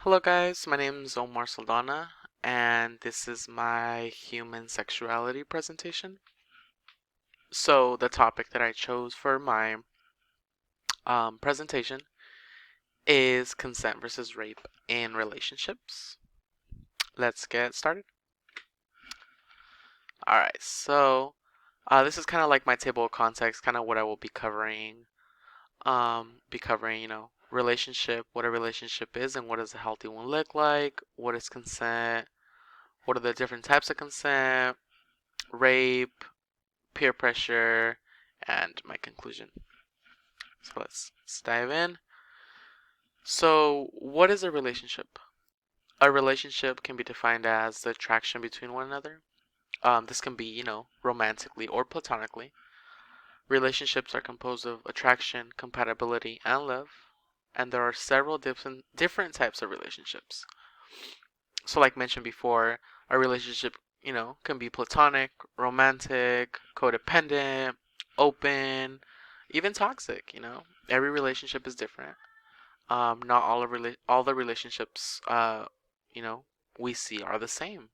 Hello guys, my name is Omar Saldana and this is my human sexuality presentation. So the topic that I chose for my presentation is consent versus rape in relationships. Let's get started. Alright, so this is kind of like my table of context, kind of what I will be covering. Relationship, what a relationship is and what does a healthy one look like, what is consent, what are the different types of consent, rape, peer pressure, and my conclusion. So let's dive in. So, what is a relationship? A relationship can be defined as the attraction between one another. This can be, romantically or platonically. Relationships are composed of attraction, compatibility, and love, and there are several different types of relationships. So, like mentioned before, a relationship, can be platonic, romantic, codependent, open, even toxic. Every relationship is different. Not all the relationships, you know, we see are the same.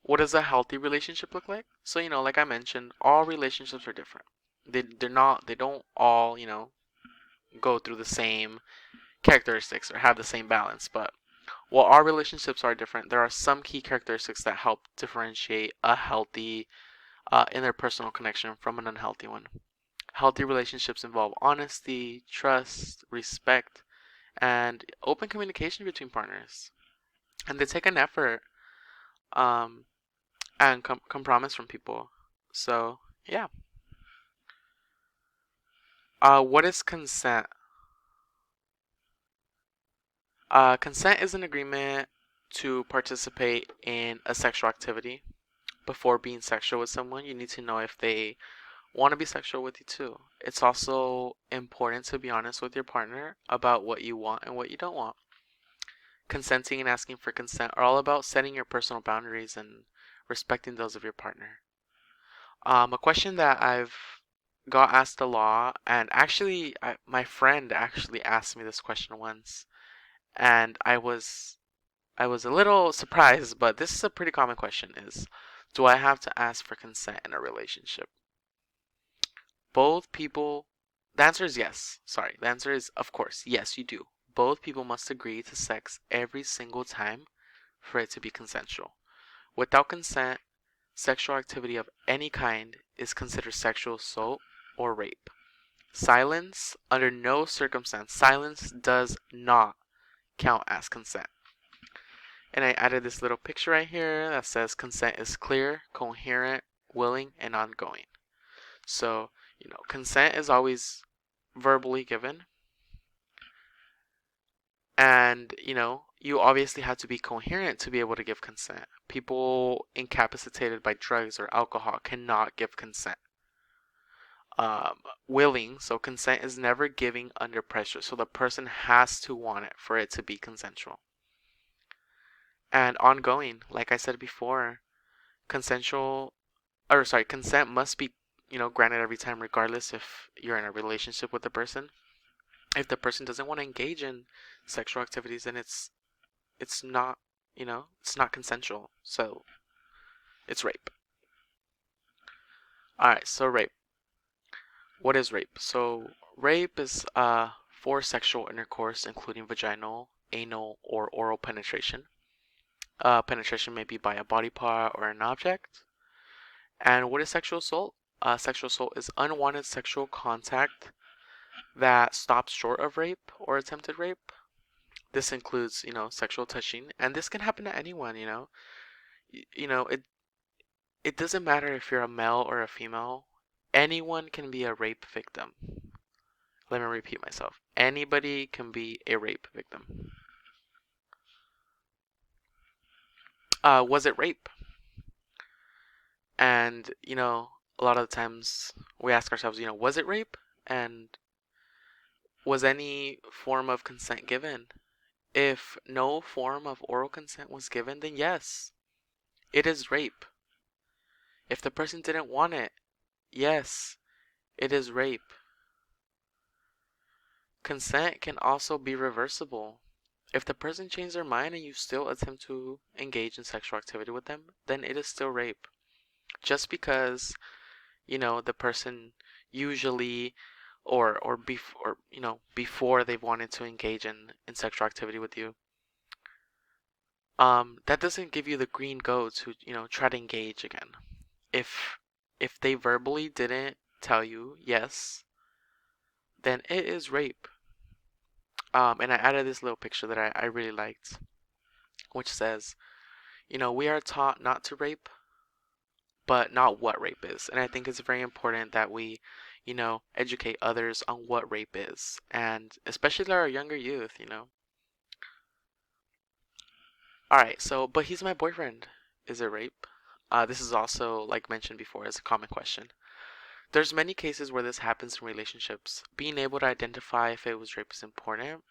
What does a healthy relationship look like? So, like I mentioned, all relationships are different. They don't all, go through the same characteristics or have the same balance, but while our relationships are different, there are some key characteristics that help differentiate a healthy interpersonal connection from an unhealthy one. Healthy relationships involve honesty, trust, respect, and open communication between partners. And they take an effort um, and compromise from people. So, yeah. What is consent? Consent is an agreement to participate in a sexual activity. Before being sexual with someone, you need to know if they want to be sexual with you too. It's also important to be honest with your partner about what you want and what you don't want. Consenting and asking for consent are all about setting your personal boundaries and respecting those of your partner. A question that I've got asked a lot, and actually, my friend actually asked me this question once, and I was a little surprised, but this is a pretty common question: is do I have to ask for consent in a relationship? Both people, the answer is yes. Sorry, the answer is of course yes, you do. Both people must agree to sex every single time for it to be consensual. Without consent, sexual activity of any kind is considered sexual assault or rape. Silence, under no circumstance, silence does not count as consent. And I added this little picture right here that says consent is clear, coherent, willing, and ongoing. So, consent is always verbally given. And, you obviously have to be coherent to be able to give consent. People incapacitated by drugs or alcohol cannot give consent. Willing, so consent is never giving under pressure. So the person has to want it for it to be consensual. And ongoing, like I said before, consent must be, granted every time, regardless if you're in a relationship with the person. If the person doesn't want to engage in sexual activities, then it's not, it's not consensual. So it's rape. All right, so rape. What is rape? So rape is for sexual intercourse, including vaginal, anal, or oral penetration. Penetration may be by a body part or an object. And what is sexual assault? Sexual assault is unwanted sexual contact that stops short of rape or attempted rape. This includes, sexual touching, and this can happen to anyone. It doesn't matter if you're a male or a female. Anyone can be a rape victim. Let me repeat myself. Anybody can be a rape victim. Was it rape? And, a lot of the times we ask ourselves, was it rape? And was any form of consent given? If no form of oral consent was given, then yes, it is rape. If the person didn't want it, yes, it is rape. Consent can also be reversible. If the person changed their mind and you still attempt to engage in sexual activity with them, then it is still rape. Just because, the person usually before they've wanted to engage in sexual activity with you, that doesn't give you the green go to, try to engage again. If they verbally didn't tell you yes, then it is rape. And I added this little picture that I really liked, which says, we are taught not to rape, but not what rape is. And I think it's very important that we, educate others on what rape is, and especially our younger youth. Alright, so, but he's my boyfriend. Is it rape? This is also, like mentioned before, as a common question. There's many cases where this happens in relationships. Being able to identify if it was rape is important.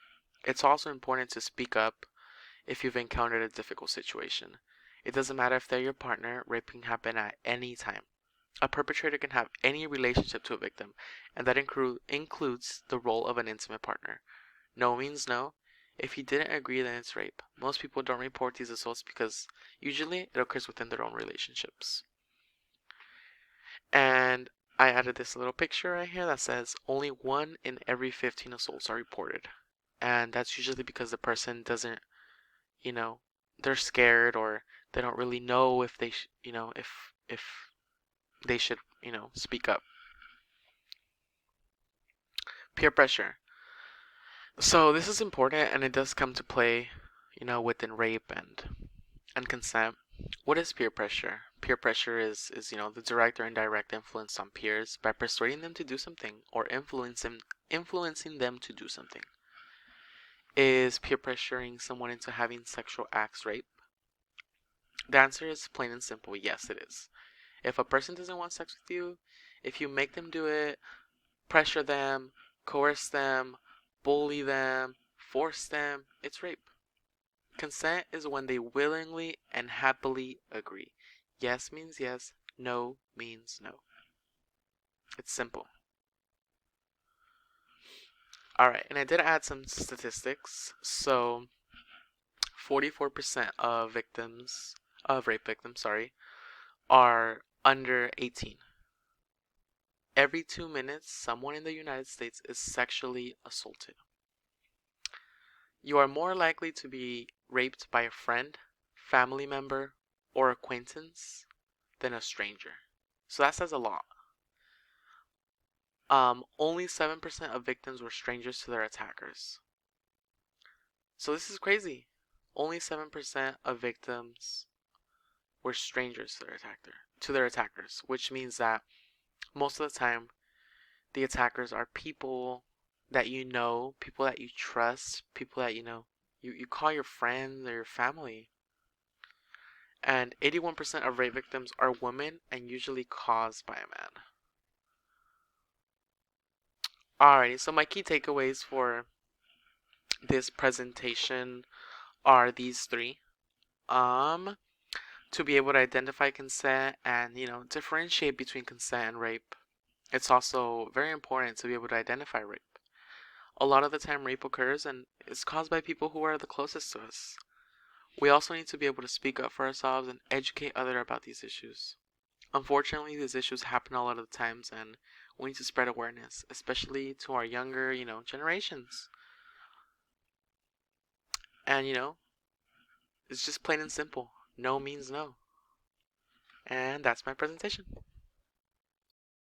It's also important to speak up if you've encountered a difficult situation. It doesn't matter if they're your partner, rape can happen at any time. A perpetrator can have any relationship to a victim, and that includes the role of an intimate partner. No means no. If you didn't agree, then it's rape. Most people don't report these assaults because usually it occurs within their own relationships. And I added this little picture right here that says only 1 in every 15 assaults are reported. And that's usually because the person doesn't, they're scared, or they don't really know if they, if they should, speak up. Peer pressure. So this is important, and it does come to play, within rape and consent. What is peer pressure? Peer pressure is the direct or indirect influence on peers by persuading them to do something or influencing them to do something. Is peer pressuring someone into having sexual acts rape? The answer is plain and simple, yes it is. If a person doesn't want sex with you, if you make them do it, pressure them, coerce them, bully them, force them, it's rape. Consent is when they willingly and happily agree. Yes means yes, no means no. It's simple. Alright, and I did add some statistics. So 44% of rape victims, are under 18. Every 2 minutes, someone in the United States is sexually assaulted. You are more likely to be raped by a friend, family member, or acquaintance than a stranger. So that says a lot. Only 7% of victims were strangers to their attackers. So this is crazy. Only 7% of victims were strangers to their attackers, which means that most of the time the attackers are people that you know, people that you trust, people that you call your friends or your family. And 81% of rape victims are women and usually caused by a man. Alrighty, so my key takeaways for this presentation are these 3. To be able to identify consent and, differentiate between consent and rape. It's also very important to be able to identify rape. A lot of the time rape occurs and it's caused by people who are the closest to us. We also need to be able to speak up for ourselves and educate others about these issues. Unfortunately, these issues happen a lot of the times, and we need to spread awareness, especially to our younger, generations. And, it's just plain and simple. No means no. And that's my presentation.